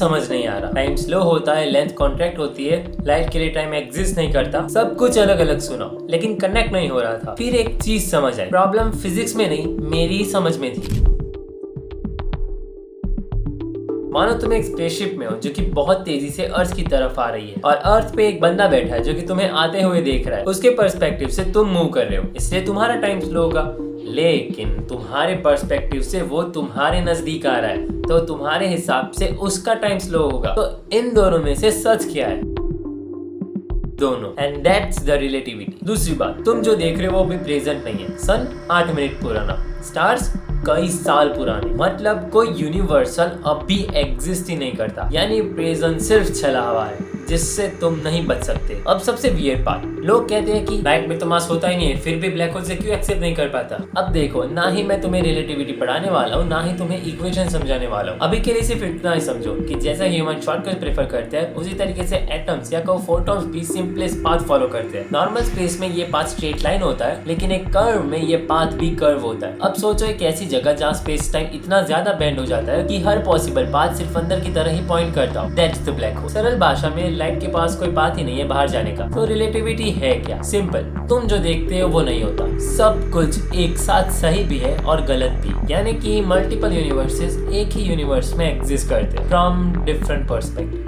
समझ नहीं आ रहा। टाइम स्लो होता है, लेंथ कॉन्ट्रैक्ट होती है, लाइट के लिए टाइम एग्जिस्ट नहीं करता, सब कुछ अलग अलग सुना लेकिन कनेक्ट नहीं हो रहा था। फिर एक चीज समझ आई, प्रॉब्लम फिजिक्स में नहीं मेरी ही समझ में थी। मानो तुम एक स्पेसशिप में हो जो कि बहुत तेजी से अर्थ की तरफ आ रही है और अर्थ पे एक बंदा बैठा है जो कि तुम्हें आते हुए देख रहा है। उसके पर्सपेक्टिव से तुम मूव कर रहे हो, इसलिए तुम्हारा टाइम स्लो होगा, लेकिन तुम्हारे पर्सपेक्टिव से वो तुम्हारे नजदीक आ रहा है तो तुम्हारे हिसाब से उसका टाइम स्लो होगा। तो इन दोनों में से सच क्या है? दोनों। And that's the relativity. दूसरी बात, तुम जो देख रहे हो वो अभी प्रेजेंट नहीं है। सन 8 मिनट पुराना, स्टार्स कई साल पुराने, मतलब कोई यूनिवर्सल अभी एग्जिस्ट ही नहीं करता, यानी प्रेजेंट सिर्फ चला हुआ है जिससे तुम नहीं बच सकते। अब सबसे वियर्ड पार्ट, लोग कहते हैं कि लाइट में तो मास होता ही नहीं है, फिर भी ब्लैक होल से क्यों एक्सेप्ट नहीं कर पाता। अब देखो, ना ही मैं तुम्हें रिलेटिविटी पढ़ाने वाला हूँ, ना ही तुम्हें इक्वेशन समझाने वाला हूँ। अभी के लिए सिर्फ इतना ही समझो कि जैसा ह्यूमन शॉर्टकट प्रेफर करते हैं, उसी तरीके से एटम्स या कहो फोटॉन्स भी सिंपलेस्ट पाथ फॉलो करते हैं। नॉर्मल स्पेस में ये पाथ स्ट्रेट लाइन होता है, लेकिन एक कर्व में ये पाथ भी कर्व होता है। अब सोचो एक ऐसी जगह जहाँ स्पेस टाइम इतना ज्यादा बेंड हो जाता है कि हर पॉसिबल पाथ सिर्फ अंदर की तरह ही पॉइंट करता हो। That's the black hole. सरल भाषा में लाइट के पास कोई पाथ ही नहीं है बाहर जाने का। तो रिलेटिविटी है क्या? सिंपल, तुम जो देखते हो वो नहीं होता। सब कुछ एक साथ सही भी है और गलत भी, यानी कि मल्टीपल यूनिवर्सेस एक ही यूनिवर्स में एग्जिस्ट करते हैं फ्रॉम डिफरेंट पर्सपेक्टिव।